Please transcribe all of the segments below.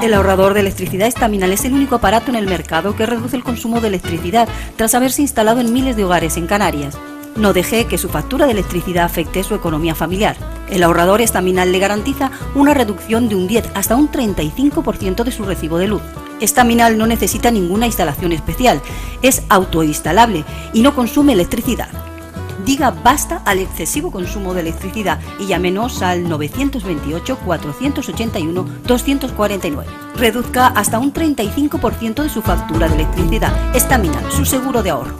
El ahorrador de electricidad Estaminal es el único aparato en el mercado que reduce el consumo de electricidad tras haberse instalado en miles de hogares en Canarias. No deje que su factura de electricidad afecte su economía familiar. El ahorrador Estaminal le garantiza una reducción de un 10 hasta un 35% de su recibo de luz. Estaminal no necesita ninguna instalación especial, es autoinstalable y no consume electricidad. Diga basta al excesivo consumo de electricidad y llámenos al 928-481-249. Reduzca hasta un 35% de su factura de electricidad. Estaminal, su seguro de ahorro.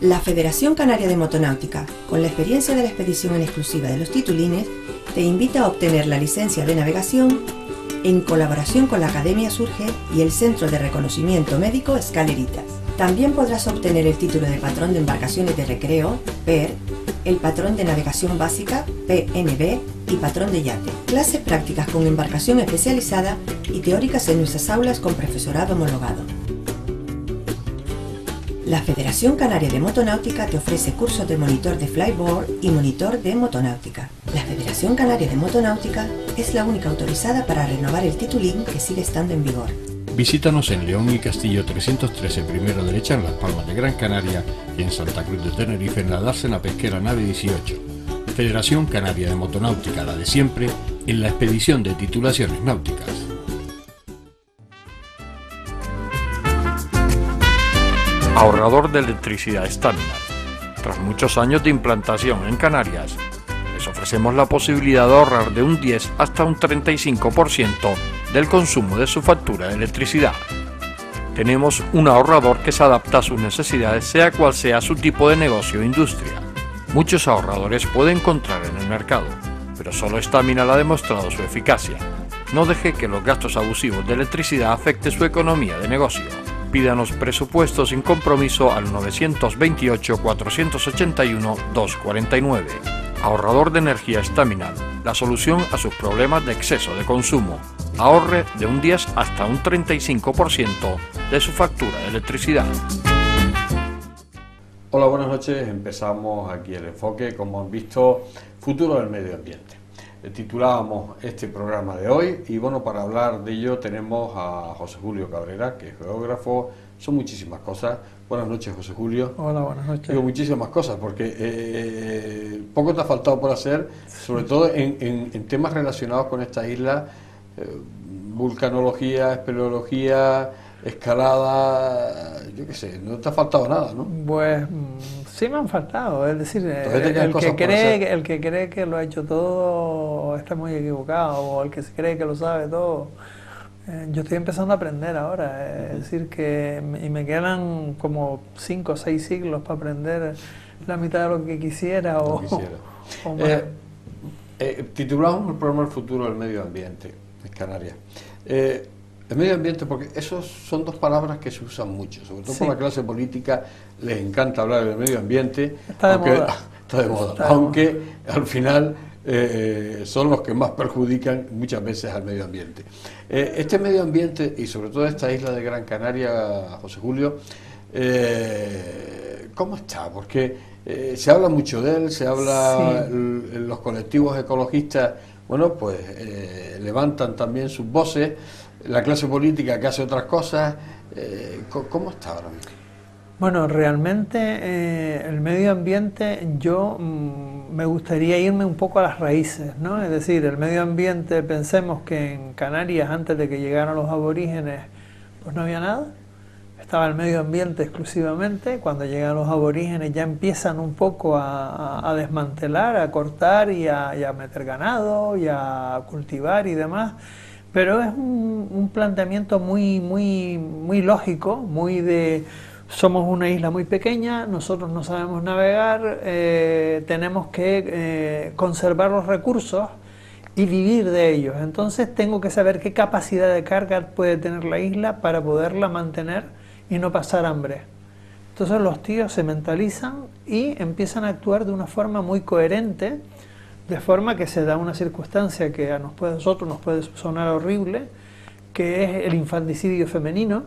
La Federación Canaria de Motonáutica, con la experiencia de la expedición en exclusiva de los titulines, te invita a obtener la licencia de navegación en colaboración con la Academia Surge y el Centro de Reconocimiento Médico Escaleritas. También podrás obtener el título de patrón de embarcaciones de recreo, PER, el patrón de navegación básica, PNB, y patrón de yate. Clases prácticas con embarcación especializada y teóricas en nuestras aulas con profesorado homologado. La Federación Canaria de Motonáutica te ofrece cursos de monitor de flyboard y monitor de motonáutica. La Federación Canaria de Motonáutica es la única autorizada para renovar el titulín que sigue estando en vigor. Visítanos en León y Castillo 313, primero derecha, en Las Palmas de Gran Canaria, y en Santa Cruz de Tenerife, en la dársena pesquera nave 18. Federación Canaria de Motonáutica, la de siempre, en la expedición de titulaciones náuticas. Ahorrador de electricidad Estaminal. Tras muchos años de implantación en Canarias, les ofrecemos la posibilidad de ahorrar de un 10 hasta un 35% del consumo de su factura de electricidad. Tenemos un ahorrador que se adapta a sus necesidades, sea cual sea su tipo de negocio o industria. Muchos ahorradores puede encontrar en el mercado, pero solo Estaminal ha demostrado su eficacia. No deje que los gastos abusivos de electricidad afecten su economía de negocio. Pídanos presupuestos sin compromiso al 928-481-249. Ahorrador de energía Estaminal, la solución a sus problemas de exceso de consumo. Ahorre de un 10 hasta un 35% de su factura de electricidad. Hola, buenas noches. Empezamos aquí el enfoque, como han visto, futuro del medio ambiente. Titulábamos este programa de hoy y bueno, para hablar de ello tenemos a José Julio Cabrera, que es geógrafo. Son muchísimas cosas. Buenas noches, José Julio. Hola, buenas noches. Digo muchísimas cosas porque poco te ha faltado por hacer, sobre todo en temas relacionados con esta isla, vulcanología, espeleología, escalada, yo qué sé, no te ha faltado nada, ¿no? Pues sí me han faltado, es decir, el que cree que lo ha hecho todo está muy equivocado, o el que se cree que lo sabe todo. Yo estoy empezando a aprender ahora, es decir, que me quedan como 5 o 6 siglos para aprender la mitad de lo que quisiera o más. Titulamos el programa El futuro del medio ambiente en Canarias. El medio ambiente, porque esos son dos palabras que se usan mucho, sobre todo por la clase política, les encanta hablar del medio ambiente. Está de moda, aunque al final son los que más perjudican muchas veces al medio ambiente. Este medio ambiente, y sobre todo esta isla de Gran Canaria, José Julio, ¿cómo está? Porque se habla mucho de él, se habla, los colectivos ecologistas, bueno, pues levantan también sus voces, la clase política que hace otras cosas. ¿Cómo está ahora mismo? Bueno, realmente el medio ambiente, yo me gustaría irme un poco a las raíces, ¿no? Es decir, el medio ambiente, pensemos que en Canarias, antes de que llegaran los aborígenes, pues no había nada. Estaba el medio ambiente exclusivamente. Cuando llegan los aborígenes ya empiezan un poco a desmantelar, a cortar y a meter ganado y a cultivar y demás. Pero es un planteamiento muy lógico, muy de... Somos una isla muy pequeña, nosotros no sabemos navegar, tenemos que conservar los recursos y vivir de ellos. Entonces tengo que saber qué capacidad de carga puede tener la isla para poderla mantener y no pasar hambre. Entonces los tíos se mentalizan y empiezan a actuar de una forma muy coherente, de forma que se da una circunstancia que a nosotros nos puede sonar horrible, que es el infanticidio femenino.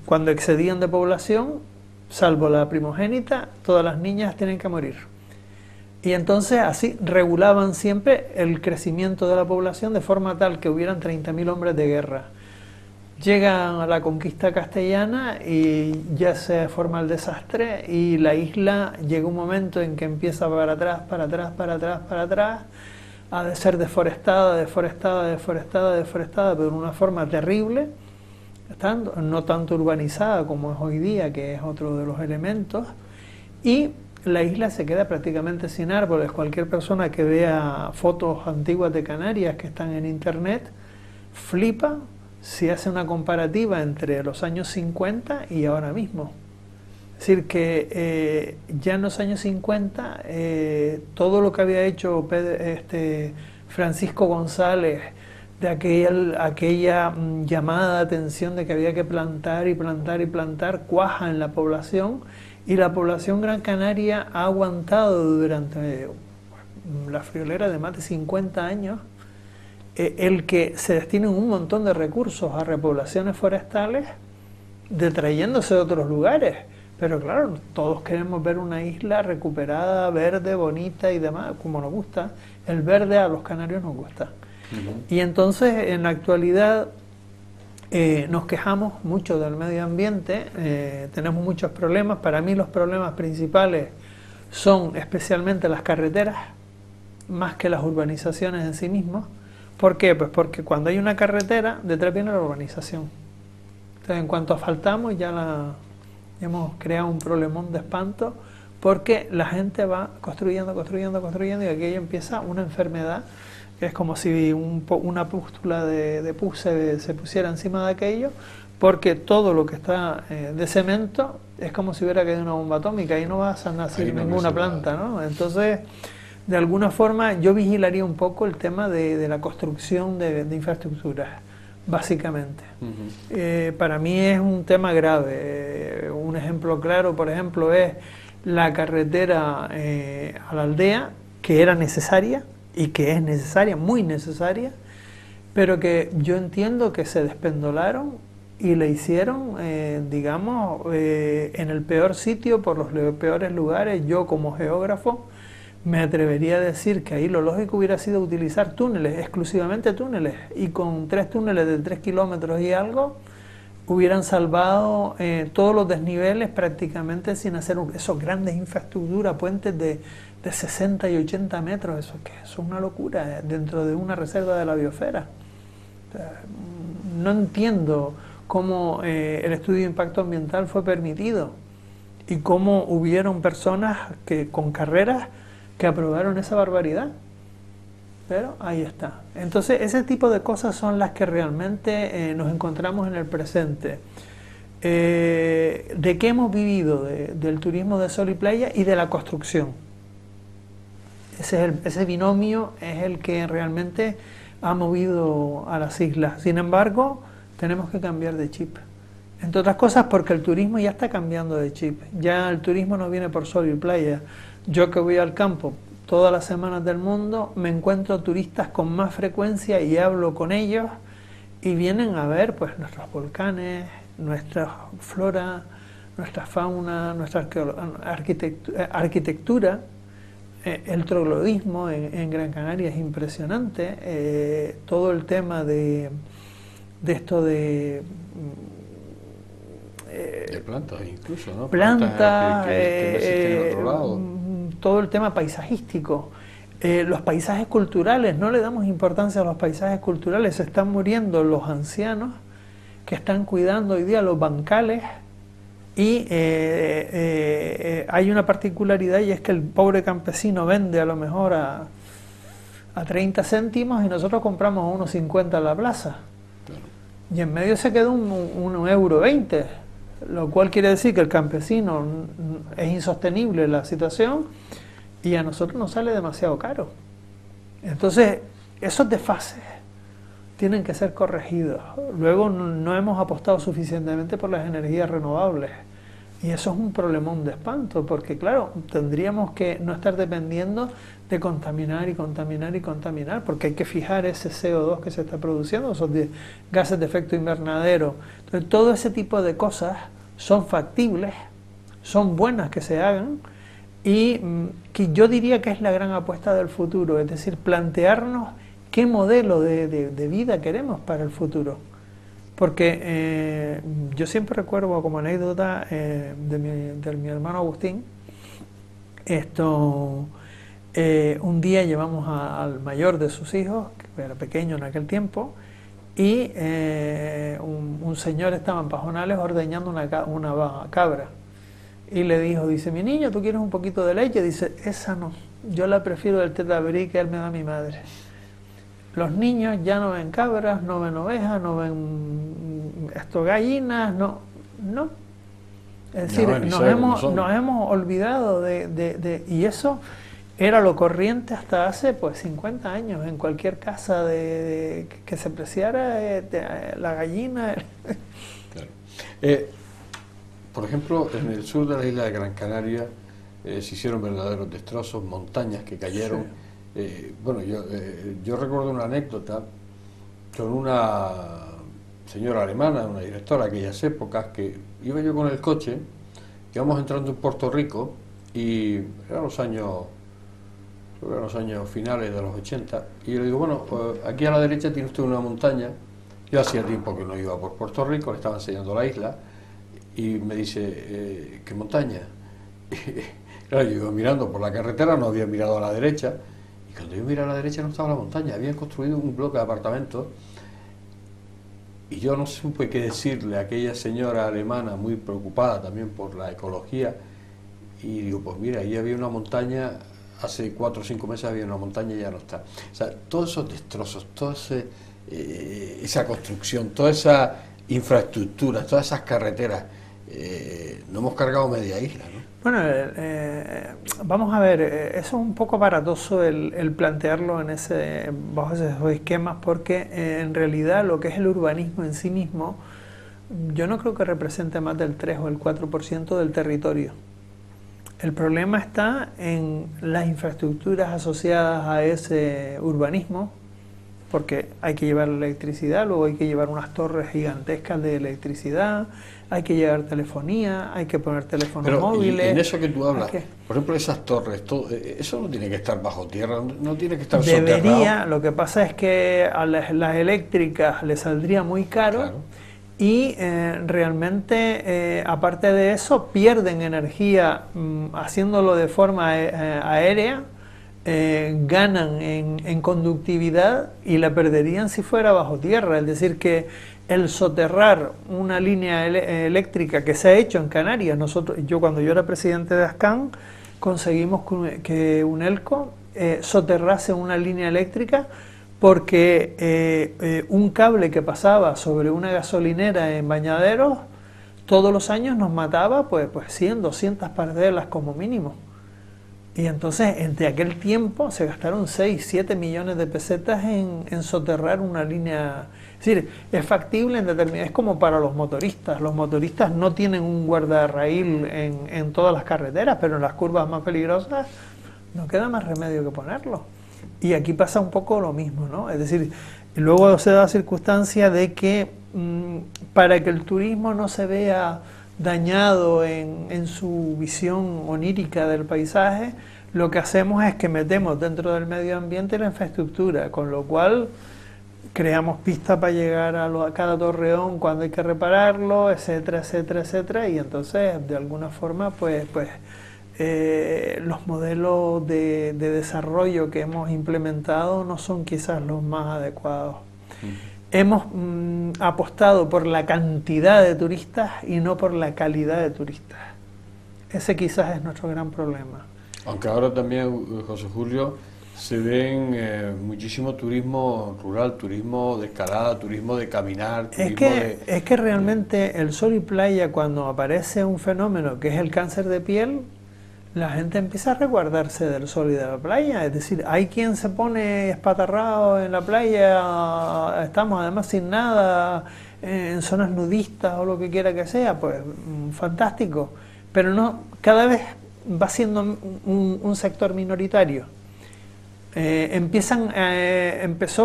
Cuando excedían de población, salvo la primogénita, todas las niñas tienen que morir. Y entonces así regulaban siempre el crecimiento de la población de forma tal que hubieran 30.000 hombres de guerra. Llegan a la conquista castellana y ya se forma el desastre y la isla llega un momento en que empieza para atrás, para atrás, para atrás, para atrás, a ser deforestada, deforestada, deforestada, deforestada, pero de una forma terrible, no tanto urbanizada como es hoy día, que es otro de los elementos, y la isla se queda prácticamente sin árboles. Cualquier persona que vea fotos antiguas de Canarias que están en internet, flipa si hace una comparativa entre los años 50 y ahora mismo. Es decir, que ya en los años 50 todo lo que había hecho Francisco González, de aquella llamada de atención de que había que plantar y plantar y plantar, cuaja en la población, y la población gran canaria ha aguantado durante la friolera de más de 50 años el que se destinen un montón de recursos a repoblaciones forestales, detrayéndose de otros lugares. Pero claro, todos queremos ver una isla recuperada, verde, bonita y demás, como nos gusta. El verde a los canarios nos gusta. Y entonces, en la actualidad, nos quejamos mucho del medio ambiente, tenemos muchos problemas. Para mí los problemas principales son especialmente las carreteras, más que las urbanizaciones en sí mismas. ¿Por qué? Pues porque cuando hay una carretera, detrás viene la urbanización. Entonces, en cuanto asfaltamos, ya hemos creado un problemón de espanto, porque la gente va construyendo, construyendo, construyendo, y aquello empieza una enfermedad, que es como si una pústula de pus se pusiera encima de aquello, porque todo lo que está de cemento es como si hubiera caído una bomba atómica y no va a nacer ninguna planta, ¿no? Entonces, de alguna forma, yo vigilaría un poco el tema de la construcción de infraestructuras, básicamente. Para mí es un tema grave. Un ejemplo claro, por ejemplo, es la carretera a la aldea, que era necesaria, y que es necesaria, muy necesaria, pero que yo entiendo que se despendolaron y le hicieron, digamos, en el peor sitio, por los peores lugares. Yo, como geógrafo, me atrevería a decir que ahí lo lógico hubiera sido utilizar túneles, exclusivamente túneles, y con 3 túneles de 3 kilómetros y algo hubieran salvado todos los desniveles prácticamente, sin hacer esos grandes infraestructuras, puentes de 60 y 80 metros. Eso es una locura dentro de una reserva de la biosfera. O sea, no entiendo cómo el estudio de impacto ambiental fue permitido y cómo hubieron personas con carreras que aprobaron esa barbaridad, pero ahí está. Entonces, ese tipo de cosas son las que realmente nos encontramos en el presente. ¿De qué hemos vivido? Del turismo de sol y playa y de la construcción. Ese binomio es el que realmente ha movido a las islas. Sin embargo, tenemos que cambiar de chip. Entre otras cosas porque el turismo ya está cambiando de chip. Ya el turismo no viene por sol y playa. Yo, que voy al campo todas las semanas del mundo, me encuentro turistas con más frecuencia y hablo con ellos, y vienen a ver pues nuestros volcanes, nuestra flora, nuestra fauna, nuestra arquitectura. El troglodismo en Gran Canaria es impresionante. Todo el tema de esto de plantas incluso, ¿no? Plantas, que no existen en otro lado. Todo el tema paisajístico, los paisajes culturales. No le damos importancia a los paisajes culturales. Se están muriendo los ancianos que están cuidando hoy día los bancales, y hay una particularidad, y es que el pobre campesino vende a lo mejor a 30 céntimos y nosotros compramos a 1,50 en la plaza. Claro. Y en medio se queda un euro 20, lo cual quiere decir que el campesino es insostenible la situación y a nosotros nos sale demasiado caro. Entonces, esos desfases tienen que ser corregidos. Luego, no hemos apostado suficientemente por las energías renovables, y eso es un problemón de espanto, porque claro, tendríamos que no estar dependiendo de contaminar y contaminar y contaminar, porque hay que fijar ese CO2 que se está produciendo, esos gases de efecto invernadero. Entonces, todo ese tipo de cosas son factibles, son buenas que se hagan, y que yo diría que es la gran apuesta del futuro, es decir, plantearnos qué modelo de vida queremos para el futuro. Porque yo siempre recuerdo como anécdota de mi hermano Agustín, un día llevamos al mayor de sus hijos, que era pequeño en aquel tiempo, y un señor estaba en Pajonales ordeñando una cabra. Y le dijo, dice, mi niño, ¿tú quieres un poquito de leche? Dice, esa no, yo la prefiero del tetabrí que él me da mi madre. Los niños ya no ven cabras, no ven ovejas, no ven gallinas, no. Es decir, nos hemos olvidado y eso era lo corriente hasta hace 50 años, en cualquier casa que se apreciara la gallina. Claro. Por ejemplo, en el sur de la isla de Gran Canaria se hicieron verdaderos destrozos, montañas que cayeron. Sí. Yo recuerdo una anécdota con una señora alemana, una directora de aquellas épocas, que iba yo con el coche, íbamos entrando en Puerto Rico y eran los años finales de los 80, y yo le digo, bueno, aquí a la derecha tiene usted una montaña. Yo hacía tiempo que no iba por Puerto Rico, le estaba enseñando la isla, y me dice, ¿qué montaña? Y, claro, yo iba mirando por la carretera, no había mirado a la derecha, y cuando yo miré a la derecha no estaba la montaña, habían construido un bloque de apartamentos, y yo no supe qué decirle a aquella señora alemana muy preocupada también por la ecología, y digo, pues mira, ahí había una montaña, hace 4 o 5 meses había una montaña y ya no está. O sea, todos esos destrozos, toda esa construcción, toda esa infraestructura, todas esas carreteras, no hemos cargado media isla, ¿no? Bueno, vamos a ver, eso es un poco aparatoso el plantearlo bajo esos esquemas, porque en realidad lo que es el urbanismo en sí mismo, yo no creo que represente más del 3 o el 4% del territorio. El problema está en las infraestructuras asociadas a ese urbanismo, porque hay que llevar electricidad, luego hay que llevar unas torres gigantescas de electricidad, hay que llevar telefonía, hay que poner teléfonos móviles. Y en eso que tú hablas, por ejemplo, esas torres, eso no tiene que estar bajo tierra, no tiene que estar soterrado. Debería, lo que pasa es que a las eléctricas les saldría muy caro, claro. Y realmente, aparte de eso, pierden energía haciéndolo de forma aérea, ganan en conductividad y la perderían si fuera bajo tierra. Es decir, que el soterrar una línea eléctrica que se ha hecho en Canarias, cuando yo era presidente de ASCAN, conseguimos que UNELCO soterrase una línea eléctrica, porque un cable que pasaba sobre una gasolinera en Bañaderos todos los años nos mataba pues 100, 200 parcelas como mínimo. Y entonces, entre aquel tiempo, se gastaron 6, 7 millones de pesetas en soterrar una línea. Es decir, es factible en determinadas. Es como para los motoristas. Los motoristas no tienen un guardarraíl en todas las carreteras, pero en las curvas más peligrosas no queda más remedio que ponerlo. Y aquí pasa un poco lo mismo, ¿no? Es decir, luego se da la circunstancia de que para que el turismo no se vea dañado en su visión onírica del paisaje, lo que hacemos es que metemos dentro del medio ambiente la infraestructura, con lo cual creamos pistas para llegar a cada torreón cuando hay que repararlo, etcétera, etcétera, etcétera, y entonces de alguna forma los modelos de desarrollo que hemos implementado no son quizás los más adecuados. Hemos apostado por la cantidad de turistas y no por la calidad de turistas. Ese quizás es nuestro gran problema. Aunque ahora también, José Julio, se ven muchísimo turismo rural, turismo de escalada, turismo de caminar. Es que realmente el sol y playa, cuando aparece un fenómeno que es el cáncer de piel, la gente empieza a resguardarse del sol y de la playa. Es decir, hay quien se pone espatarrado en la playa, estamos además sin nada, en zonas nudistas o lo que quiera que sea, pues fantástico. Pero no, cada vez va siendo un sector minoritario. Empezó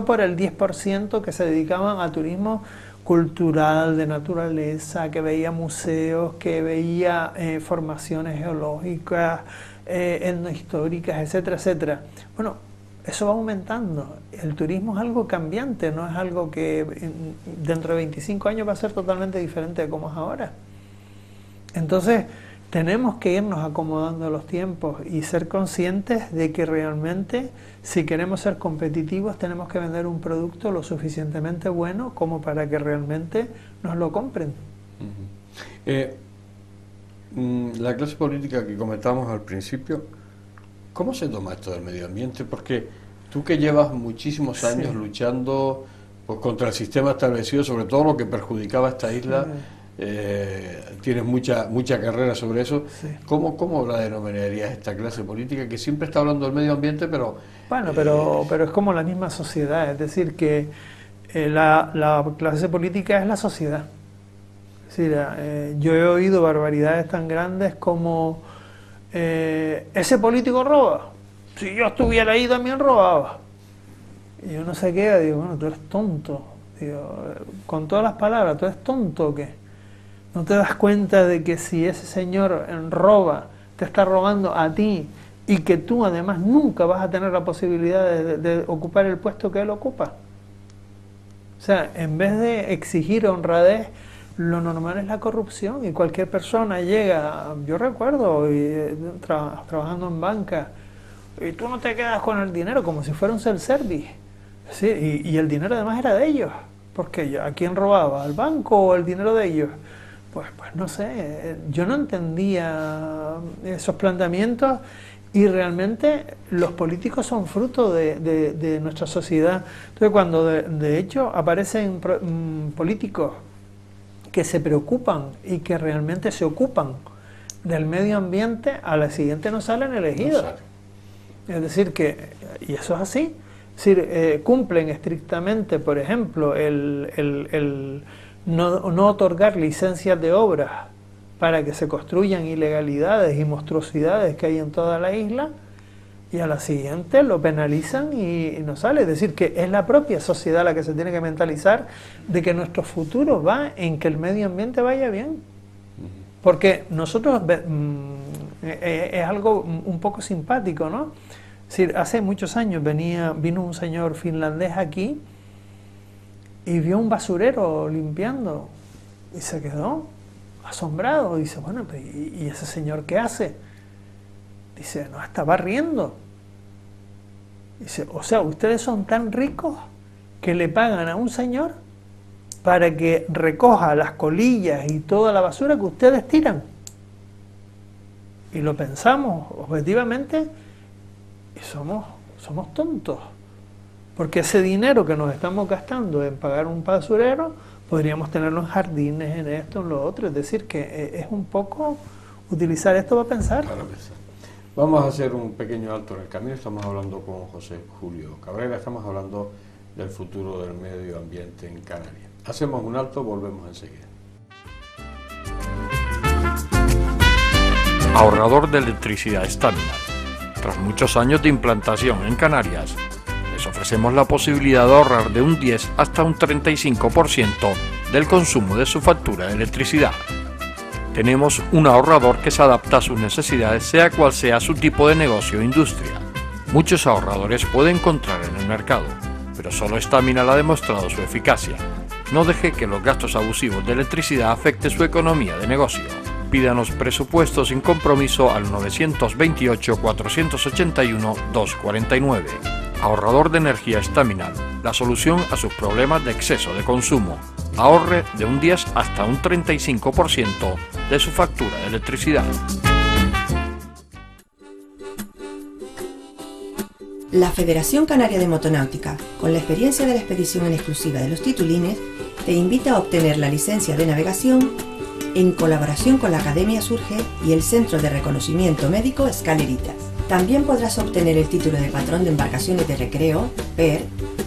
por el 10% que se dedicaban a turismo cultural, de naturaleza, que veía museos, que veía formaciones geológicas, etnohistóricas, etcétera, etcétera. Bueno, eso va aumentando. El turismo es algo cambiante, no es algo que dentro de 25 años va a ser totalmente diferente de como es ahora. Entonces, tenemos que irnos acomodando a los tiempos y ser conscientes de que realmente, si queremos ser competitivos, tenemos que vender un producto lo suficientemente bueno como para que realmente nos lo compren. La clase política que comentamos al principio, ¿cómo se toma esto del medio ambiente? Porque tú que llevas muchísimos años luchando pues, contra el sistema establecido, sobre todo lo que perjudicaba a esta isla, tienes mucha carrera sobre eso. ¿Cómo la denominarías esta clase política que siempre está hablando del medio ambiente, pero... Bueno, pero es como la misma sociedad, es decir, que la clase política es la sociedad. Es decir, yo he oído barbaridades tan grandes como ese político roba. Si yo estuviera ahí también robaba. Y yo no sé qué, digo, bueno, tú eres tonto. Digo, con todas las palabras, ¿tú eres tonto o qué? ¿No te das cuenta de que si ese señor roba, te está robando a ti y que tú además nunca vas a tener la posibilidad de ocupar el puesto que él ocupa? O sea, en vez de exigir honradez, lo normal es la corrupción y cualquier persona llega, yo recuerdo trabajando en banca, y tú no te quedas con el dinero como si fuera un self-service, ¿sí? Y el dinero además era de ellos, porque ¿a quién robaba? ¿Al banco o el dinero de ellos? Pues no sé, yo no entendía esos planteamientos y realmente los políticos son fruto de nuestra sociedad. Entonces cuando de hecho aparecen políticos que se preocupan y que realmente se ocupan del medio ambiente, a la siguiente no salen elegidos. No sale. Es decir que, y eso es así, es decir, cumplen estrictamente, por ejemplo, el no otorgar licencias de obras para que se construyan ilegalidades y monstruosidades que hay en toda la isla, y a la siguiente lo penalizan y no sale. Es decir, que es la propia sociedad la que se tiene que mentalizar de que nuestro futuro va en que el medio ambiente vaya bien. Porque nosotros, es algo un poco simpático, ¿no? Es decir, hace muchos años vino un señor finlandés aquí y vio un basurero limpiando y se quedó asombrado. Dice, bueno, ¿y ese señor qué hace? Dice, no, está barriendo. Dice, o sea, ustedes son tan ricos que le pagan a un señor para que recoja las colillas y toda la basura que ustedes tiran. Y lo pensamos objetivamente y somos tontos. Porque ese dinero que nos estamos gastando en pagar un basurero, podríamos tenerlo en jardines, en esto, en lo otro. Es decir, que es un poco utilizar esto para pensar. Para pensar. Vamos a hacer un pequeño alto en el camino. Estamos hablando con José Julio Cabrera, estamos hablando del futuro del medio ambiente en Canarias. Hacemos un alto, volvemos enseguida. Ahorrador de electricidad Staminar. Tras muchos años de implantación en Canarias, les ofrecemos la posibilidad de ahorrar de un 10 hasta un 35% del consumo de su factura de electricidad. Tenemos un ahorrador que se adapta a sus necesidades, sea cual sea su tipo de negocio o industria. Muchos ahorradores puede encontrar en el mercado, pero solo Staminar ha demostrado su eficacia. No deje que los gastos abusivos de electricidad afecten su economía de negocio. Pídanos presupuesto sin compromiso al 921-481-249. Ahorrador de energía Staminar, la solución a sus problemas de exceso de consumo. Ahorre de un 10 hasta un 35% de su factura de electricidad. La Federación Canaria de Motonáutica, con la experiencia de la expedición en exclusiva de los titulines, te invita a obtener la licencia de navegación en colaboración con la Academia Surge y el Centro de Reconocimiento Médico Escaleritas. También podrás obtener el título de Patrón de Embarcaciones de Recreo, PER,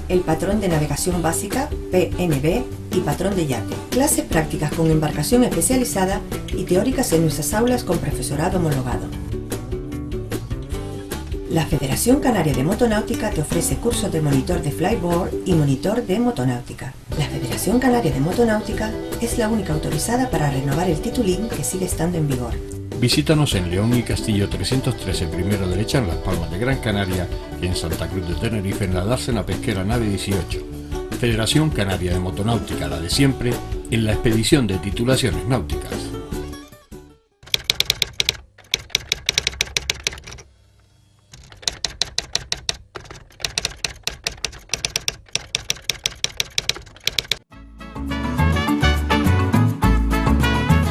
el Patrón de Navegación Básica, PNB, y Patrón de Yate. Clases prácticas con embarcación especializada y teóricas en nuestras aulas con profesorado homologado. La Federación Canaria de Motonáutica te ofrece cursos de monitor de flyboard y monitor de motonáutica. La Federación Canaria de Motonáutica es la única autorizada para renovar el titulín que sigue estando en vigor. Visítanos en León y Castillo 313, primera derecha, en Las Palmas de Gran Canaria, y en Santa Cruz de Tenerife, en la dársena pesquera nave 18. Federación Canaria de Motonáutica, la de siempre, en la expedición de titulaciones náuticas.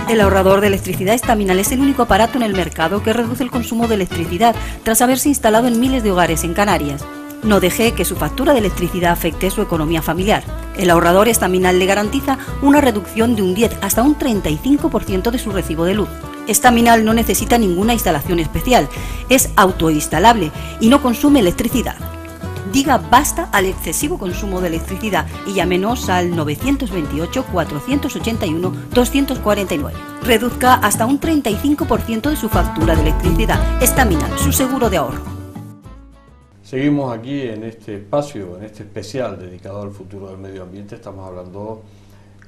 El ahorrador de electricidad Estaminal es el único aparato en el mercado que reduce el consumo de electricidad tras haberse instalado en miles de hogares en Canarias. No deje que su factura de electricidad afecte su economía familiar. El ahorrador Estaminal le garantiza una reducción de un 10 hasta un 35% de su recibo de luz. Estaminal no necesita ninguna instalación especial, es autoinstalable y no consume electricidad. Diga basta al excesivo consumo de electricidad y llámenos al 928-481-249. Reduzca hasta un 35% de su factura de electricidad. Estaminal, su seguro de ahorro. Seguimos aquí en este espacio, en este especial dedicado al futuro del medio ambiente. Estamos hablando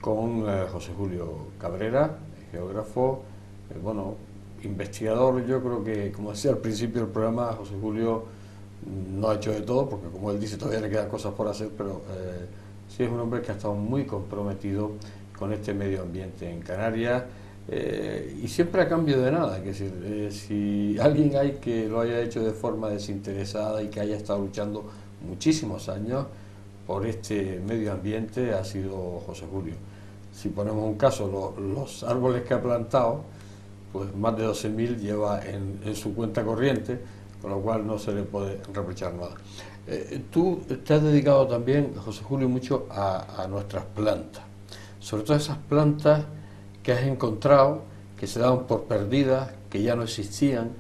con José Julio Cabrera, geógrafo, investigador. Yo creo que, como decía al principio del programa, José Julio no ha hecho de todo, porque como él dice todavía le quedan cosas por hacer, pero sí es un hombre que ha estado muy comprometido con este medio ambiente en Canarias, y siempre a cambio de nada. Es decir, si alguien hay que lo haya hecho de forma desinteresada y que haya estado luchando muchísimos años por este medio ambiente, ha sido José Julio. Si ponemos un caso, los árboles que ha plantado, pues más de 12.000 lleva en su cuenta corriente, con lo cual no se le puede reprochar nada. Tú te has dedicado también, José Julio, mucho a nuestras plantas, sobre todo esas plantas que has encontrado, que se daban por perdidas, que ya no existían,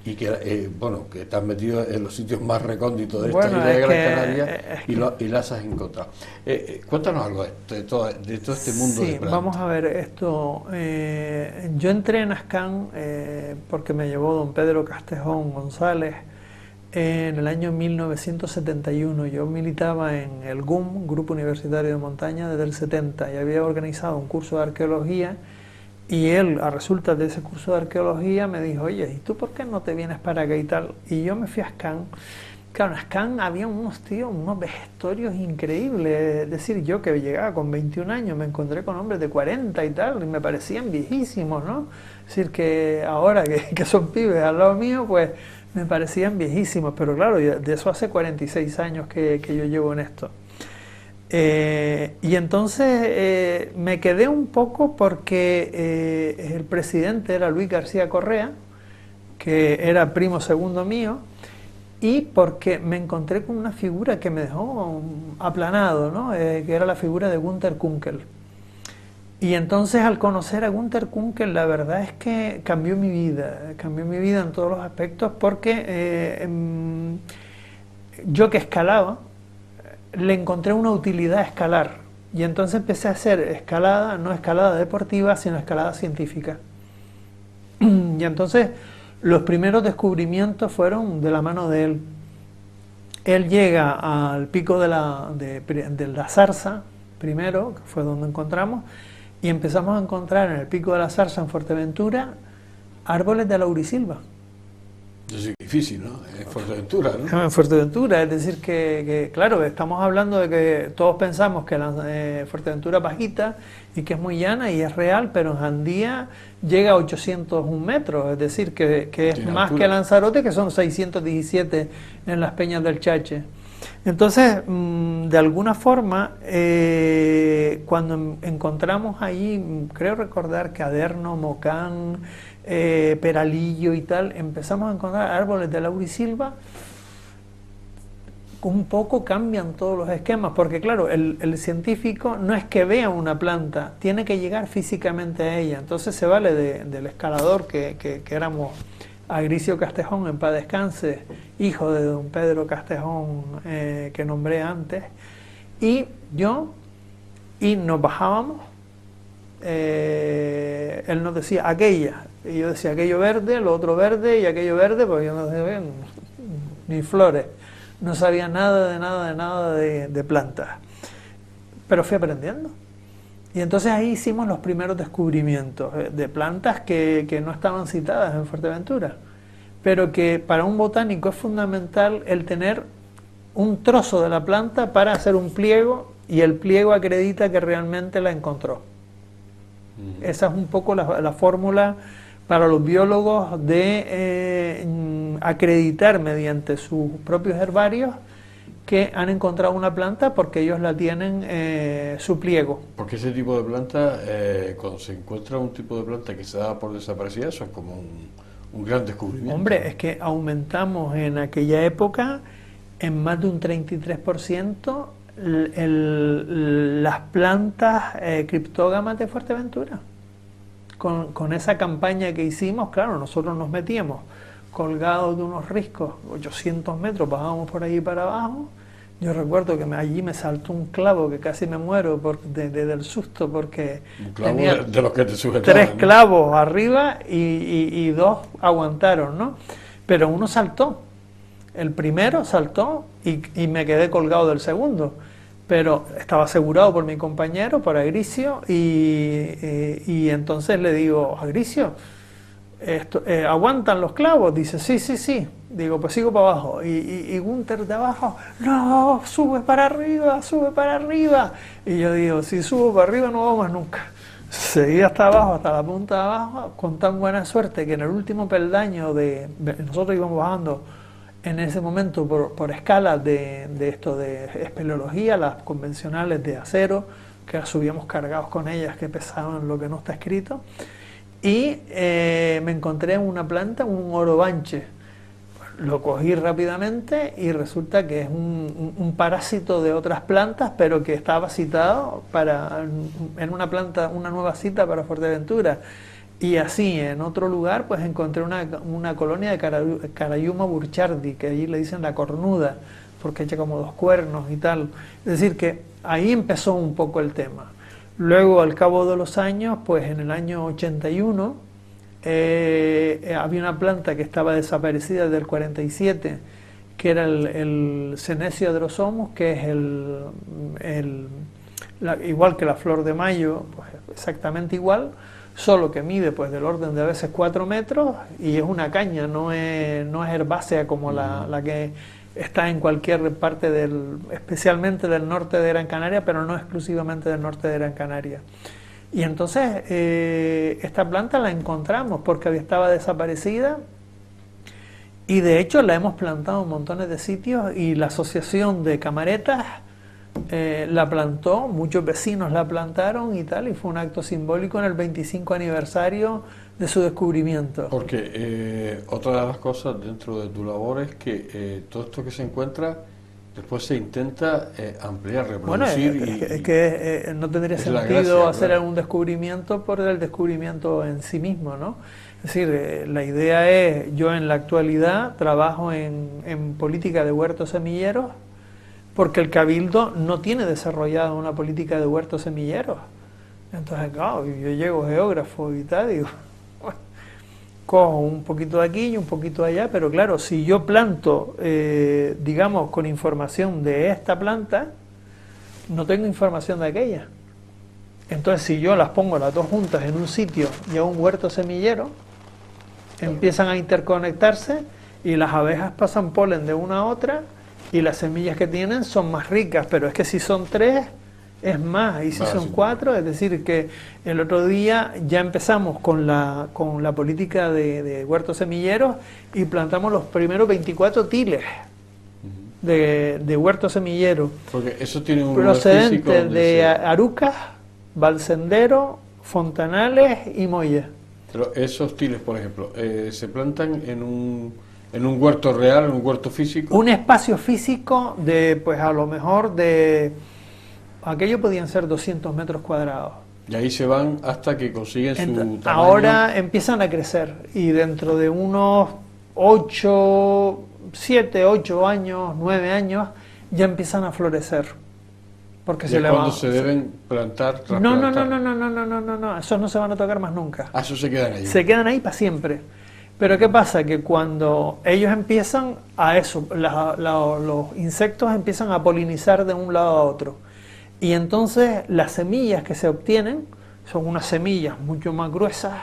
y que que te has metido en los sitios más recónditos de esta isla de Gran Canaria y las has encontrado. Cuéntanos algo de todo este mundo de plantas. Vamos a ver esto. Yo entré en Ascan porque me llevó don Pedro Castejón González en el año 1971. Yo militaba en el GUM, Grupo Universitario de Montaña, desde el 70, y había organizado un curso de arqueología. Y él, a resultas de ese curso de arqueología, me dijo: oye, ¿y tú por qué no te vienes para acá y tal? Y yo me fui a Ascan. Claro, en Ascan había unos vejestorios increíbles. Es decir, yo que llegaba con 21 años, me encontré con hombres de 40 y tal, y me parecían viejísimos, ¿no? Es decir, que ahora que son pibes al lado mío, pues me parecían viejísimos. Pero claro, de eso hace 46 años que yo llevo en esto. Y entonces me quedé un poco porque el presidente era Luis García Correa, que era primo segundo mío, y porque me encontré con una figura que me dejó aplanado, ¿no? Que era la figura de Günther Kunkel. Y entonces, al conocer a Günther Kunkel, la verdad es que cambió mi vida en todos los aspectos, porque yo que escalaba, le encontré una utilidad a escalar, y entonces empecé a hacer escalada, no escalada deportiva, sino escalada científica. Y entonces los primeros descubrimientos fueron de la mano de él. Él llega al pico de la Zarza, primero, que fue donde encontramos, y empezamos a encontrar en el pico de la Zarza, en Fuerteventura, árboles de laurisilva. Es difícil, ¿no? En Fuerteventura, ¿no? En Fuerteventura, es decir que claro, estamos hablando de que todos pensamos que Fuerteventura es bajita y que es muy llana, y es real, pero en Jandía llega a 801 metros, es decir, que es más que Lanzarote, que son 617 en las Peñas del Chache. Entonces, de alguna forma, cuando encontramos ahí, creo recordar que Aderno, Mocán, Peralillo y tal, empezamos a encontrar árboles de laurisilva. Un poco cambian todos los esquemas, porque claro, el científico no es que vea una planta, tiene que llegar físicamente a ella. Entonces se vale del escalador que éramos Agricio Castejón, en paz descanse, hijo de don Pedro Castejón, que nombré antes, y nos bajábamos. Él nos decía aquella, y yo decía aquello verde, lo otro verde, y aquello verde, porque yo no sabía ni flores, no sabía nada de plantas, pero fui aprendiendo. Y entonces ahí hicimos los primeros descubrimientos de plantas que no estaban citadas en Fuerteventura, pero que para un botánico es fundamental el tener un trozo de la planta para hacer un pliego, y el pliego acredita que realmente la encontró. Esa es un poco la fórmula para los biólogos de acreditar mediante sus propios herbarios que han encontrado una planta, porque ellos la tienen su pliego. Porque ese tipo de planta, cuando se encuentra un tipo de planta que se da por desaparecida, eso es como un gran descubrimiento. Hombre, es que aumentamos en aquella época en más de un 33% las plantas criptógamas de Fuerteventura. Con esa campaña que hicimos, claro, nosotros nos metíamos colgados de unos riscos, 800 metros, bajábamos por ahí para abajo. Yo recuerdo que allí me saltó un clavo que casi me muero del susto, porque un clavo tenía de los que te sujetaban, 3 clavos arriba y 2 aguantaron, ¿no? Pero uno saltó, el primero saltó y me quedé colgado del segundo, pero estaba asegurado por mi compañero, por Agricio, y entonces le digo: Agricio, ¿aguantan los clavos? Dice: sí. Digo: pues sigo para abajo. Y Gunther de abajo: no, sube para arriba. Y yo digo: si subo para arriba no vamos nunca. Seguí hasta abajo, hasta la punta de abajo, con tan buena suerte que en el último peldaño nosotros íbamos bajando en ese momento por escalas de esto de espeleología, las convencionales de acero, que las subíamos cargados con ellas, que pesaban lo que no está escrito. Y me encontré una planta, un orobanche. Lo cogí rápidamente y resulta que es un parásito de otras plantas, pero que estaba citado en una nueva cita para Fuerteventura. Y así, en otro lugar, pues encontré una colonia de Carayuma burchardi, que allí le dicen la cornuda, porque echa como 2 cuernos y tal. Es decir, que ahí empezó un poco el tema. Luego, al cabo de los años, pues en el año 81, había una planta que estaba desaparecida desde el 47, que era el Senecio drosomus, que es igual que la flor de mayo, pues exactamente igual, solo que mide pues del orden de a veces 4 metros y es una caña, no es herbácea como la que está en cualquier parte especialmente del norte de Gran Canaria, pero no exclusivamente del norte de Gran Canaria. Y entonces esta planta la encontramos porque estaba desaparecida, y de hecho la hemos plantado en montones de sitios, y la asociación de Camaretas la plantó, muchos vecinos la plantaron y tal, y fue un acto simbólico en el 25 aniversario de su descubrimiento. Porque otra de las cosas dentro de tu labor es que todo esto que se encuentra después se intenta ampliar, reproducir. Bueno, es que no tendría sentido hacer algún descubrimiento por el descubrimiento en sí mismo, ¿no? Es decir, la idea es, yo en la actualidad trabajo en política de huertos semilleros, porque el Cabildo no tiene desarrollada una política de huertos semilleros. Entonces, claro, yo llego geógrafo y tal, digo, bueno, cojo un poquito de aquí y un poquito de allá, pero claro, si yo planto, digamos, con información de esta planta, no tengo información de aquella. Entonces, si yo las pongo las dos juntas en un sitio y a un huerto semillero, empiezan a interconectarse y las abejas pasan polen de una a otra, y las semillas que tienen son más ricas, pero es que si son 3 es más, y si son 4, es decir, que el otro día ya empezamos con la política de huertos semilleros y plantamos los primeros 24 tiles de huertos semilleros. Porque eso tiene un procedentes de Arucas, Valsendero, Fontanales y Moya. Pero esos tiles, por ejemplo, ¿se plantan en un huerto real, en un huerto físico? Un espacio físico de, pues a lo mejor de, aquello podían ser 200 metros cuadrados. Y ahí se van hasta que consiguen su tamaño. Ahora empiezan a crecer y dentro de unos 7, 8 años, 9 años, ya empiezan a florecer. Porque ¿Y cuándo se deben plantar? No, esos no se van a tocar más nunca. Ah, esos se quedan ahí. Se quedan ahí para siempre. Pero ¿qué pasa? Que cuando ellos empiezan a eso, los insectos empiezan a polinizar de un lado a otro. Y entonces las semillas que se obtienen son unas semillas mucho más gruesas,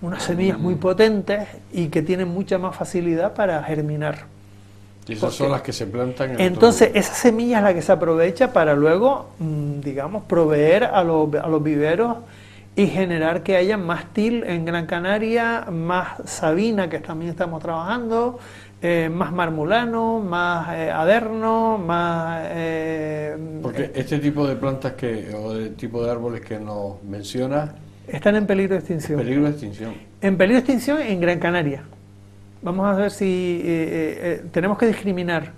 unas semillas muy potentes y que tienen mucha más facilidad para germinar. Y esas son las que se plantan en entonces esa semilla es la que se aprovecha para luego, digamos, proveer a los viveros y generar que haya más til en Gran Canaria, más sabina, que también estamos trabajando, más marmulano, más aderno, más... Porque este tipo de plantas o de tipo de árboles que nos mencionas... Están en peligro de extinción. En peligro de extinción. En peligro de extinción en Gran Canaria. Vamos a ver si tenemos que discriminar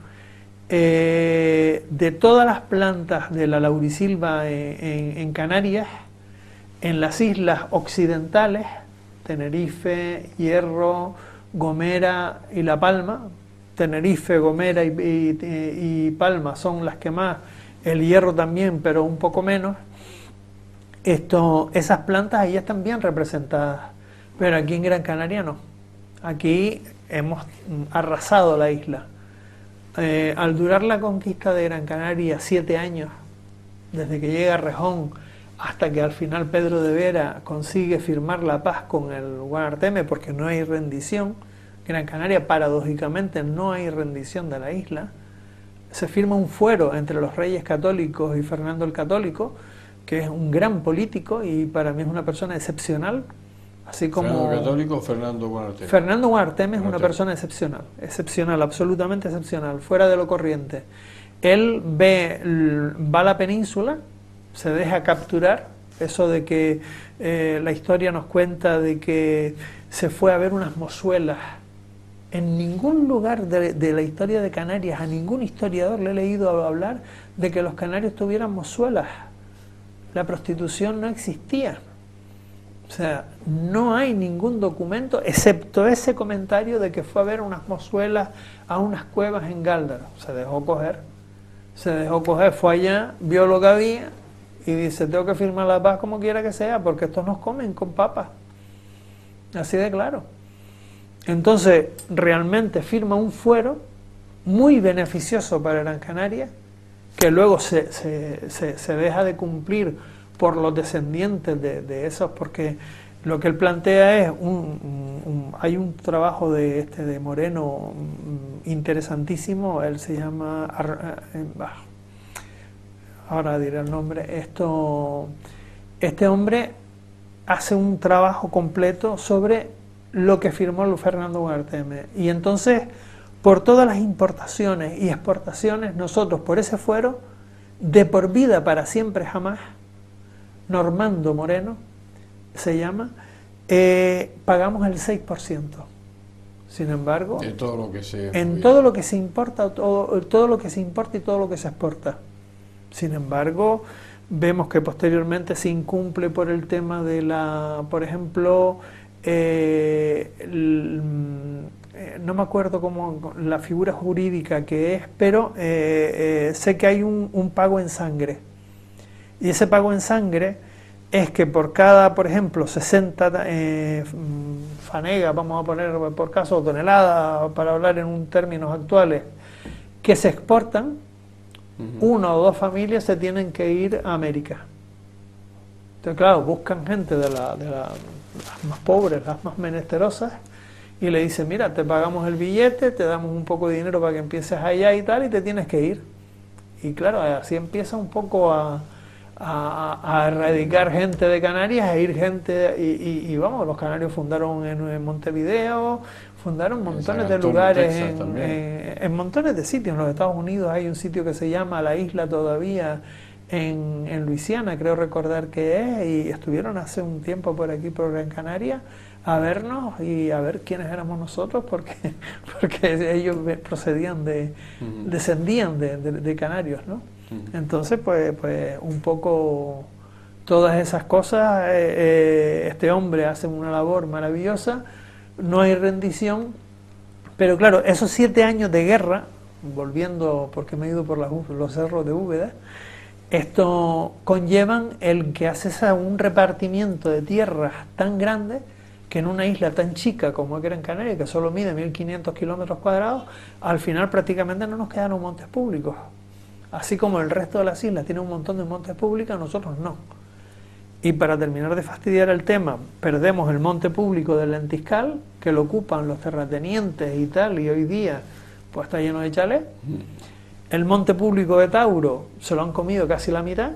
de todas las plantas de la laurisilva en Canarias, en las islas occidentales, Tenerife, Hierro, Gomera y La Palma. Tenerife, Gomera y Palma son las que más, el Hierro también, pero un poco menos. Esas plantas ahí están bien representadas, pero aquí en Gran Canaria no. Aquí hemos arrasado la isla. Al durar la conquista de Gran Canaria 7 años, desde que llega Rejón hasta que al final Pedro de Vera consigue firmar la paz con el Guanarteme, porque no hay rendición, Gran Canaria paradójicamente no hay rendición de la isla, se firma un fuero entre los reyes católicos y Fernando el Católico, que es un gran político y para mí es una persona excepcional. Así como Fernando Católico o Fernando Guanarteme. Fernando Guanarteme es una persona excepcional, absolutamente excepcional, fuera de lo corriente. Él va a la península, se deja capturar, eso de que la historia nos cuenta de que se fue a ver unas mozuelas. En ningún lugar de la historia de Canarias, a ningún historiador le he leído hablar de que los canarios tuvieran mozuelas. La prostitución no existía. O sea, no hay ningún documento, excepto ese comentario de que fue a ver unas mozuelas a unas cuevas en Gáldaro. Se dejó coger, fue allá, vio lo que había y dice, tengo que firmar la paz como quiera que sea, porque estos nos comen con papas. Así de claro. Entonces, realmente firma un fuero muy beneficioso para Gran Canaria, que luego se deja de cumplir por los descendientes de esos, porque lo que él plantea es hay un trabajo de Moreno interesantísimo, él se llama, ahora diré el nombre, este hombre hace un trabajo completo sobre lo que firmó Fernando Guanarteme, y entonces por todas las importaciones y exportaciones, nosotros por ese fuero, de por vida, para siempre jamás, Normando Moreno se llama, pagamos el 6%. Sin embargo, de todo lo que se todo lo que se importa, todo lo que se importa y todo lo que se exporta. Sin embargo, vemos que posteriormente se incumple por el tema de por ejemplo, no me acuerdo cómo la figura jurídica que es, pero sé que hay un pago en sangre. Y ese pago en sangre es que por cada, por ejemplo, 60 fanegas, vamos a poner por caso toneladas, para hablar en términos actuales, que se exportan, una o dos familias se tienen que ir a América. Entonces, claro, buscan gente de las más pobres, las más menesterosas, y le dicen, mira, te pagamos el billete, te damos un poco de dinero para que empieces allá y tal, y te tienes que ir. Y claro, así empieza un poco a erradicar gente de Canarias, a ir gente, y vamos, los canarios fundaron en Montevideo, fundaron montones de lugares, en montones de sitios. En los Estados Unidos hay un sitio que se llama La Isla todavía, en Luisiana, creo recordar que es, y estuvieron hace un tiempo por aquí, por Gran Canaria, a vernos y a ver quiénes éramos nosotros, porque ellos procedían descendían de canarios, ¿no? Entonces, pues un poco todas esas cosas, este hombre hace una labor maravillosa, no hay rendición, pero claro, esos 7 años de guerra, volviendo, porque me he ido por los cerros de Úbeda, esto conllevan el que haces un repartimiento de tierras tan grande que en una isla tan chica como es Gran Canaria, que solo mide 1.500 kilómetros cuadrados, al final prácticamente no nos quedaron montes públicos. Así como el resto de las islas tienen un montón de montes públicos, nosotros no. Y para terminar de fastidiar el tema, perdemos el monte público del Lentiscal, que lo ocupan los terratenientes y tal, y hoy día pues está lleno de chalés. El monte público de Tauro se lo han comido casi la mitad.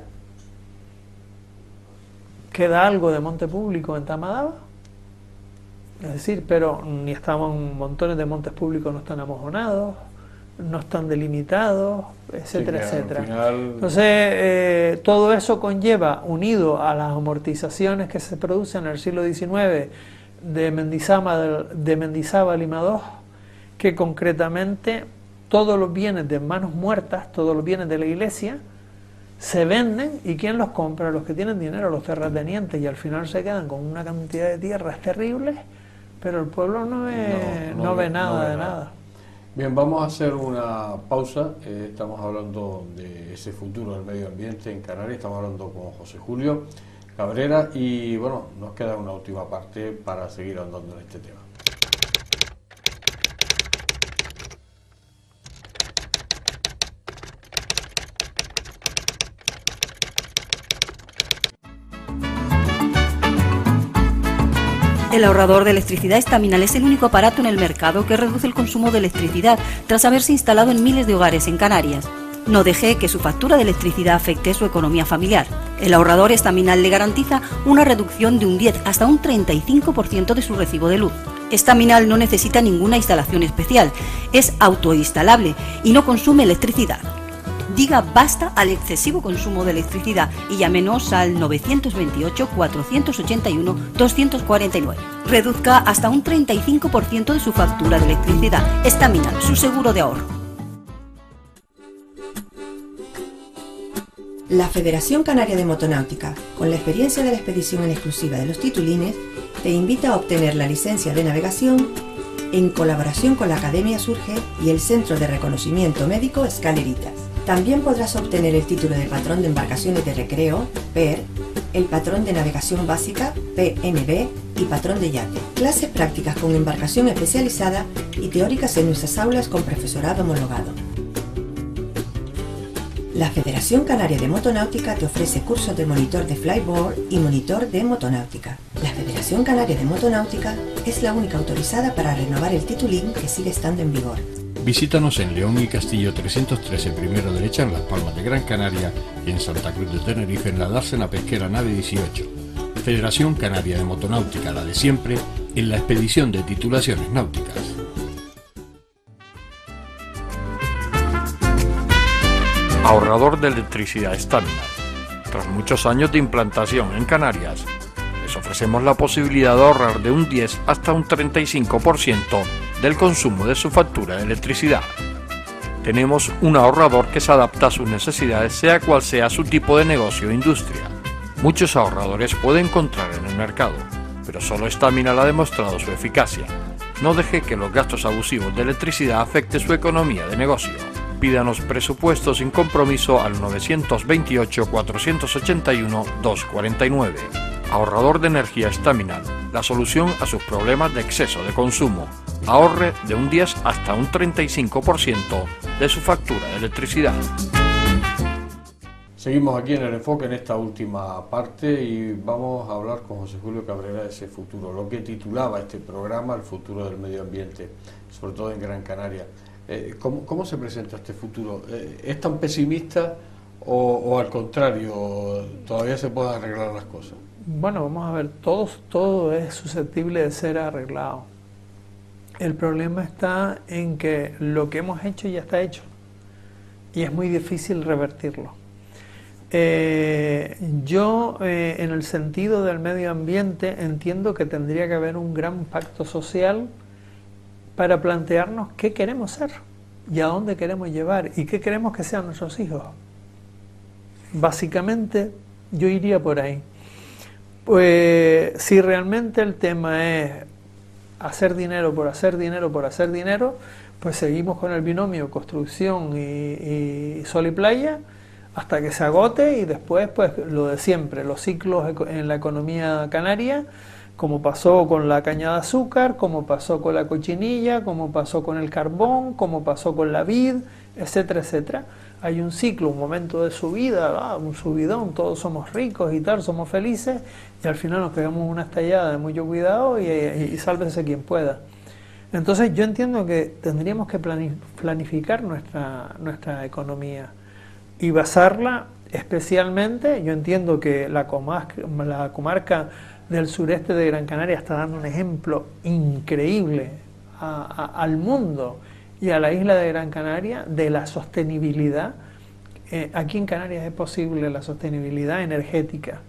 Queda algo de monte público en Tamadaba. Es decir, pero ni estaban montones de montes públicos, no están amojonados, no están delimitados, etcétera, sí, etcétera. Final... Entonces, todo eso conlleva, unido a las amortizaciones que se producen en el siglo XIX de Mendizábal y Madoz, que concretamente todos los bienes de manos muertas, todos los bienes de la iglesia, se venden, y ¿quién los compra? Los que tienen dinero, los terratenientes, y al final se quedan con una cantidad de tierras terribles, pero el pueblo no ve nada de nada. Bien, vamos a hacer una pausa. Estamos hablando de ese futuro del medio ambiente en Canarias, estamos hablando con José Julio Cabrera y bueno, nos queda una última parte para seguir andando en este tema. El ahorrador de electricidad Estaminal es el único aparato en el mercado que reduce el consumo de electricidad tras haberse instalado en miles de hogares en Canarias. No deje que su factura de electricidad afecte su economía familiar. El ahorrador Estaminal le garantiza una reducción de un 10 hasta un 35% de su recibo de luz. Estaminal no necesita ninguna instalación especial, es autoinstalable y no consume electricidad. Diga basta al excesivo consumo de electricidad y llámenos al 928-481-249. Reduzca hasta un 35% de su factura de electricidad. Estaminal, su seguro de ahorro. La Federación Canaria de Motonáutica, con la experiencia de la expedición en exclusiva de los titulines, te invita a obtener la licencia de navegación en colaboración con la Academia Surge y el Centro de Reconocimiento Médico Escaleritas. También podrás obtener el título de Patrón de Embarcaciones de Recreo, PER, el Patrón de Navegación Básica, PNB, y Patrón de Yate. Clases prácticas con embarcación especializada y teóricas en nuestras aulas con profesorado homologado. La Federación Canaria de Motonáutica te ofrece cursos de monitor de flyboard y monitor de motonáutica. La Federación Canaria de Motonáutica es la única autorizada para renovar el titulín que sigue estando en vigor. Visítanos en León y Castillo 313, primero derecha, en Las Palmas de Gran Canaria, y en Santa Cruz de Tenerife, en la dársena pesquera nave 18. Federación Canaria de Motonáutica, la de siempre, en la expedición de titulaciones náuticas. Ahorrador de electricidad Estaminal. Tras muchos años de implantación en Canarias, les ofrecemos la posibilidad de ahorrar de un 10 hasta un 35% del consumo de su factura de electricidad. Tenemos un ahorrador que se adapta a sus necesidades, sea cual sea su tipo de negocio o industria. Muchos ahorradores puede encontrar en el mercado, pero solo Estaminal ha demostrado su eficacia. No deje que los gastos abusivos de electricidad afecten su economía de negocio. Pídanos presupuesto sin compromiso al 928-481-249. Ahorrador de energía Estaminal, la solución a sus problemas de exceso de consumo. Ahorre de un 10 hasta un 35% de su factura de electricidad. Seguimos aquí en el enfoque en esta última parte y vamos a hablar con José Julio Cabrera de ese futuro, lo que titulaba este programa, el futuro del medio ambiente, sobre todo en Gran Canaria. ¿Cómo se presenta este futuro? ¿Es tan pesimista o al contrario, todavía se pueden arreglar las cosas? Bueno, vamos a ver, todo es susceptible de ser arreglado. El problema está en que lo que hemos hecho ya está hecho y es muy difícil revertirlo. Yo, en el sentido del medio ambiente, entiendo que tendría que haber un gran pacto social para plantearnos qué queremos ser y a dónde queremos llevar y qué queremos que sean nuestros hijos. Básicamente, yo iría por ahí. Pues si realmente el tema es hacer dinero por hacer dinero por hacer dinero, pues seguimos con el binomio construcción y sol y playa hasta que se agote y después pues lo de siempre, los ciclos en la economía canaria, como pasó con la caña de azúcar, como pasó con la cochinilla, como pasó con el carbón, como pasó con la vid, etcétera, etcétera. Hay un ciclo, un momento de subida, un subidón, todos somos ricos y tal, somos felices, y al final nos pegamos una estallada de mucho cuidado y sálvese quien pueda. Entonces yo entiendo que tendríamos que planificar nuestra economía y basarla especialmente. Yo entiendo que la comarca del sureste de Gran Canaria está dando un ejemplo increíble al mundo y a la isla de Gran Canaria de la sostenibilidad. Aquí en Canarias es posible la sostenibilidad energética.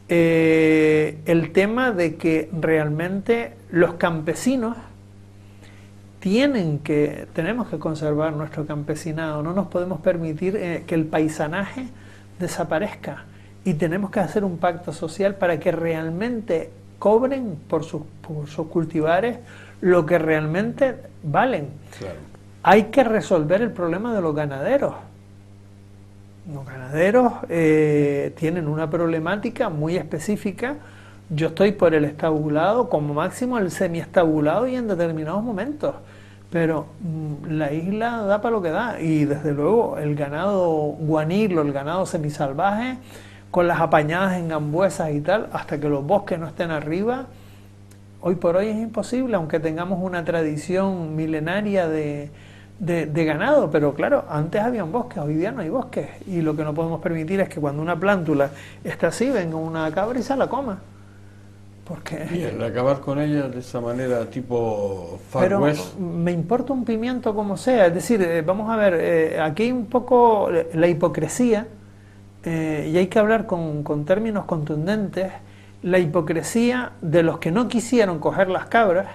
El tema de que realmente los campesinos tenemos que conservar nuestro campesinado, no nos podemos permitir que el paisanaje desaparezca, y tenemos que hacer un pacto social para que realmente cobren por sus cultivares lo que realmente valen. Claro. Hay que resolver el problema de los ganaderos. Los ganaderos tienen una problemática muy específica. Yo estoy por el estabulado, como máximo el semiestabulado y en determinados momentos. Pero la isla da para lo que da, y desde luego el ganado guanil o el ganado semisalvaje, con las apañadas en gambuesas y tal, hasta que los bosques no estén arriba, hoy por hoy es imposible, aunque tengamos una tradición milenaria de ganado. Pero claro, antes había un bosque, hoy día no hay bosques, y lo que no podemos permitir es que cuando una plántula está así, venga una cabra y se la coma. Porque Bien, acabar con ella de esa manera tipo Far West. Me importa un pimiento como sea. Es decir, vamos a ver, aquí hay un poco la hipocresía, y hay que hablar con términos contundentes. La hipocresía de los que no quisieron coger las cabras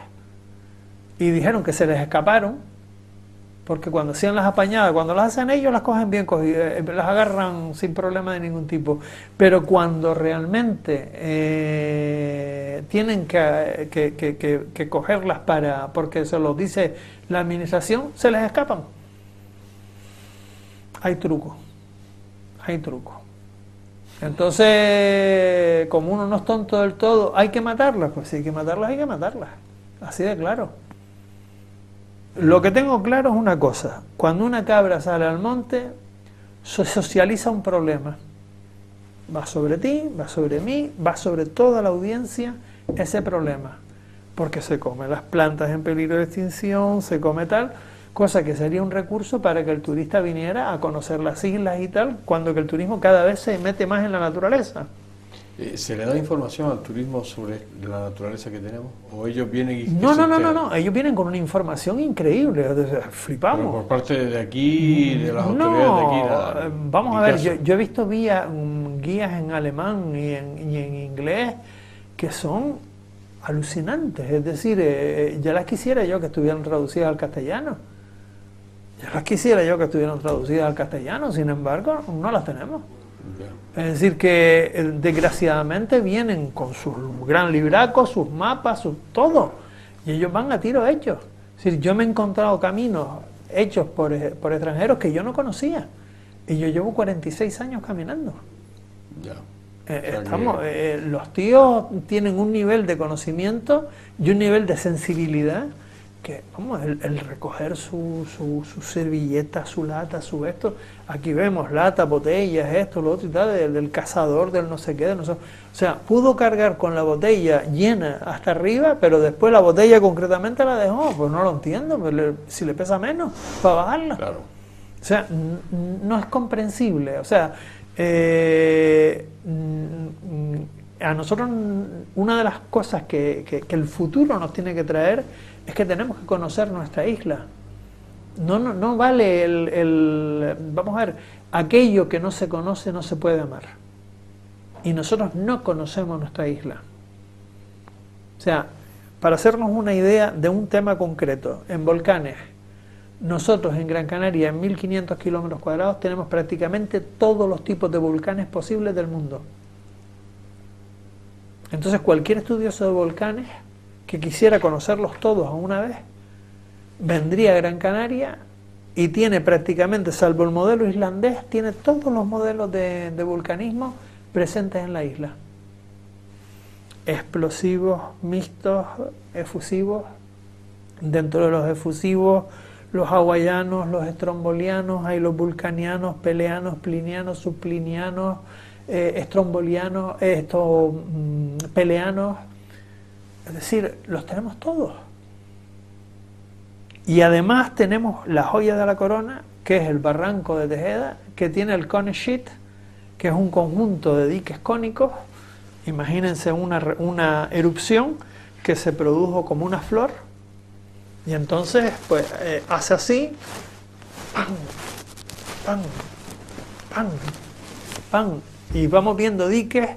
y dijeron que se les escaparon, porque cuando hacían las apañadas, cuando las hacen ellos, las cogen bien cogidas, las agarran sin problema de ningún tipo. Pero cuando realmente tienen que cogerlas porque se lo dice la administración, se les escapan. Hay truco. Entonces, como uno no es tonto del todo, ¿hay que matarlas? Pues si hay que matarlas, hay que matarlas. Así de claro. Lo que tengo claro es una cosa: cuando una cabra sale al monte, se socializa un problema. Va sobre ti, va sobre mí, va sobre toda la audiencia ese problema. Porque se come las plantas en peligro de extinción, se come tal, cosa que sería un recurso para que el turista viniera a conocer las islas y tal, cuando que el turismo cada vez se mete más en la naturaleza. ¿Se le da información al turismo sobre la naturaleza que tenemos? ¿O ellos vienen y No, ellos vienen con una información increíble, flipamos. Pero por parte de aquí, de las autoridades de aquí. Vamos a ver, yo he visto guías en alemán y en inglés que son alucinantes. Es decir, ya las quisiera yo que estuvieran traducidas al castellano. Sin embargo, no las tenemos. Es decir, que desgraciadamente vienen con sus gran libracos, sus mapas, todo, y ellos van a tiro hechos. Es decir, yo me he encontrado caminos hechos por extranjeros que yo no conocía, y yo llevo 46 años caminando. Los tíos tienen un nivel de conocimiento y un nivel de sensibilidad que, vamos, el recoger su servilleta, su lata, su esto, aquí vemos latas, botellas, esto, lo otro y tal, del cazador, del no sé qué, o sea, pudo cargar con la botella llena hasta arriba, pero después la botella concretamente la dejó. Pues no lo entiendo, si le pesa menos, para bajarla. Claro. O sea, no es comprensible. O sea, a nosotros una de las cosas que el futuro nos tiene que traer es que tenemos que conocer nuestra isla. No vale vamos a ver, aquello que no se conoce no se puede amar. Y nosotros no conocemos nuestra isla. O sea, para hacernos una idea de un tema concreto, en volcanes, nosotros en Gran Canaria, en 1500 kilómetros cuadrados, tenemos prácticamente todos los tipos de volcanes posibles del mundo. Entonces cualquier estudioso de volcanes que quisiera conocerlos todos a una vez, vendría a Gran Canaria y tiene prácticamente, salvo el modelo islandés, tiene todos los modelos de vulcanismo presentes en la isla. Explosivos, mixtos, efusivos. Dentro de los efusivos, los hawaianos, los estrombolianos, hay los vulcanianos, peleanos, plinianos, subplinianos, estrombolianos, peleanos, es decir, los tenemos todos. Y además tenemos la joya de la corona, que es el barranco de Tejeda, que tiene el cone sheet, que es un conjunto de diques cónicos. Imagínense una erupción que se produjo como una flor, y entonces pues hace así, ¡pam! ¡pam! ¡pam! ¡pam! Y vamos viendo diques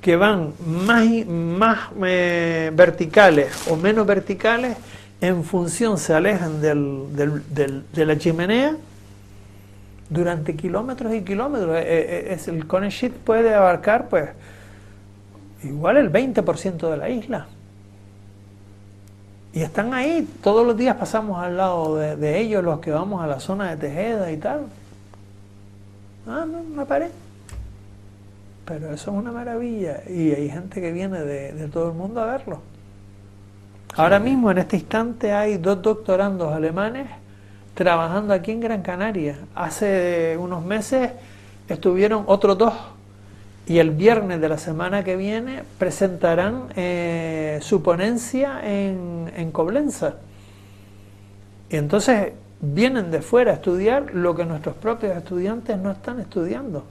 que van más verticales o menos verticales en función, se alejan de la chimenea durante kilómetros y kilómetros. El cone sheet puede abarcar pues igual el 20% de la isla. Y están ahí, todos los días pasamos al lado de ellos, los que vamos a la zona de Tejeda y tal. No, una pared. Pero eso es una maravilla, y hay gente que viene de todo el mundo a verlo. Ahora mismo, en este instante, hay 2 doctorandos alemanes trabajando aquí en Gran Canaria. Hace unos meses estuvieron otros 2, y el viernes de la semana que viene presentarán su ponencia en Coblenza. Y entonces vienen de fuera a estudiar lo que nuestros propios estudiantes no están estudiando.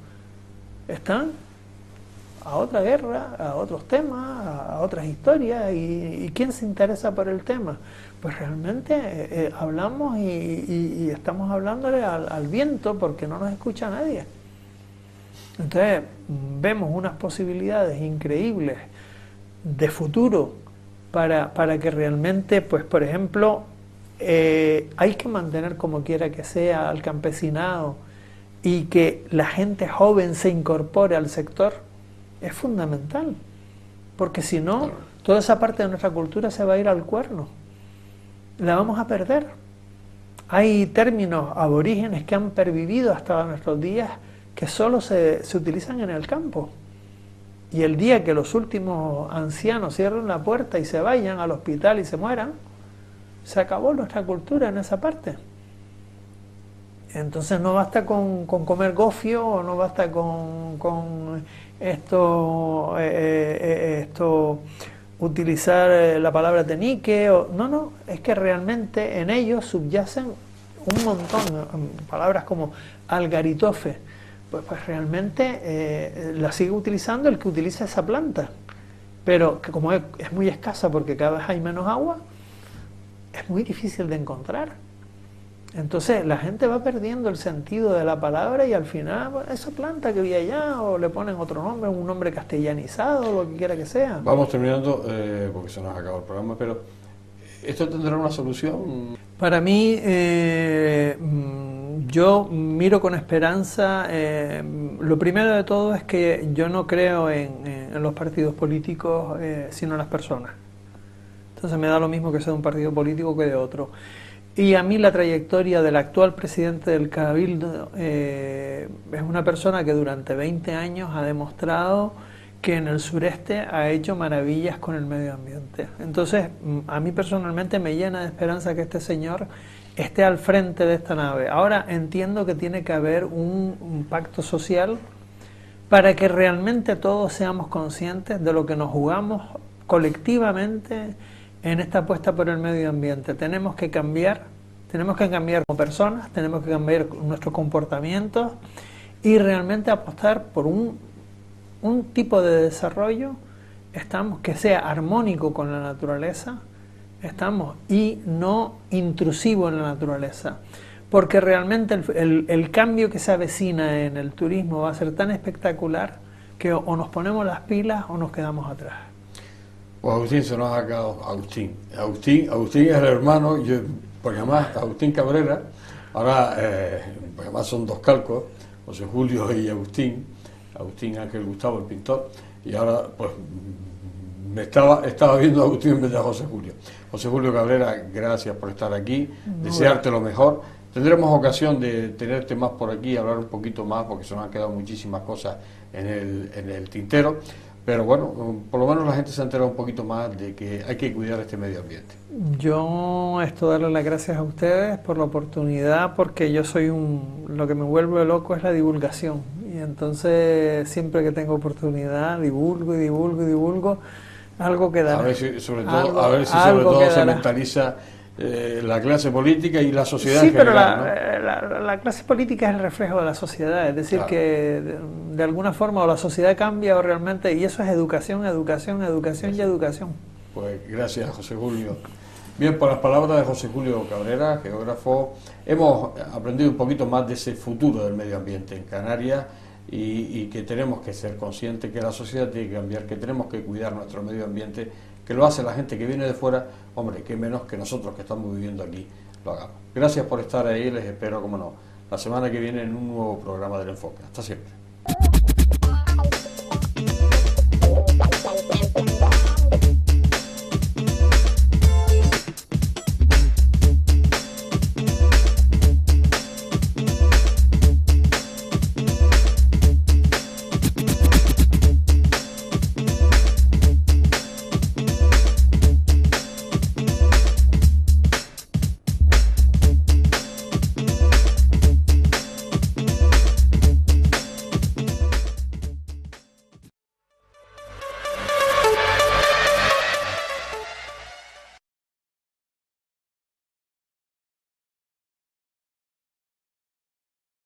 Están a otra guerra, a otros temas, a otras historias. ¿Y quién se interesa por el tema? Pues realmente hablamos y estamos hablándole al viento, porque no nos escucha nadie. Entonces vemos unas posibilidades increíbles de futuro para que realmente, pues por ejemplo, hay que mantener como quiera que sea al campesinado, y que la gente joven se incorpore al sector es fundamental, porque si no, toda esa parte de nuestra cultura se va a ir al cuerno, la vamos a perder. Hay términos aborígenes que han pervivido hasta nuestros días, que solo se utilizan en el campo, y el día que los últimos ancianos cierren la puerta y se vayan al hospital y se mueran, se acabó nuestra cultura en esa parte. Entonces no basta con comer gofio, o no basta con utilizar la palabra tenique, no, es que realmente en ellos subyacen un montón, palabras como algaritofe. Pues realmente la sigue utilizando el que utiliza esa planta, pero que como es muy escasa porque cada vez hay menos agua, es muy difícil de encontrar. Entonces la gente va perdiendo el sentido de la palabra, y al final, bueno, esa planta que vi allá, o le ponen otro nombre, un nombre castellanizado, lo que quiera que sea. Vamos terminando, porque se nos ha acabado el programa, pero ¿esto tendrá una solución? Para mí, yo miro con esperanza. Lo primero de todo es que yo no creo en los partidos políticos, sino en las personas. Entonces me da lo mismo que sea de un partido político que de otro. Y a mí la trayectoria del actual presidente del Cabildo es una persona que durante 20 años ha demostrado que en el sureste ha hecho maravillas con el medio ambiente. Entonces, a mí personalmente me llena de esperanza que este señor esté al frente de esta nave. Ahora entiendo que tiene que haber un pacto social para que realmente todos seamos conscientes de lo que nos jugamos colectivamente en esta apuesta por el medio ambiente. Tenemos que cambiar como personas, tenemos que cambiar nuestros comportamientos y realmente apostar por un tipo de desarrollo que sea armónico con la naturaleza, y no intrusivo en la naturaleza, porque realmente el cambio que se avecina en el turismo va a ser tan espectacular que o nos ponemos las pilas o nos quedamos atrás. Pues Agustín, se nos ha acabado. Agustín es el hermano, porque además Agustín Cabrera, ahora, porque además son 2 calcos, José Julio y Agustín Ángel Gustavo, el pintor, y ahora pues me estaba viendo a Agustín en vez de a José Julio. José Julio Cabrera, gracias por estar aquí, desearte lo mejor. Tendremos ocasión de tenerte más por aquí, hablar un poquito más, porque se nos han quedado muchísimas cosas en el tintero. Pero bueno, por lo menos la gente se ha enterado un poquito más de que hay que cuidar este medio ambiente. Yo esto darle las gracias a ustedes por la oportunidad, porque yo soy lo que me vuelve loco es la divulgación, y entonces siempre que tengo oportunidad divulgo, algo quedará. A ver si sobre todo se mentaliza la clase política y la sociedad en general. Pero la clase política es el reflejo de la sociedad, es decir, claro, que de alguna forma o la sociedad cambia o realmente, y eso es educación y educación. Pues gracias, José Julio. Bien, por las palabras de José Julio Cabrera, geógrafo, hemos aprendido un poquito más de ese futuro del medio ambiente en Canarias y que tenemos que ser conscientes que la sociedad tiene que cambiar, que tenemos que cuidar nuestro medio ambiente, que lo hace la gente que viene de fuera, hombre, que menos que nosotros que estamos viviendo aquí lo hagamos. Gracias por estar ahí, les espero, como no, la semana que viene en un nuevo programa del Enfoque. Hasta siempre.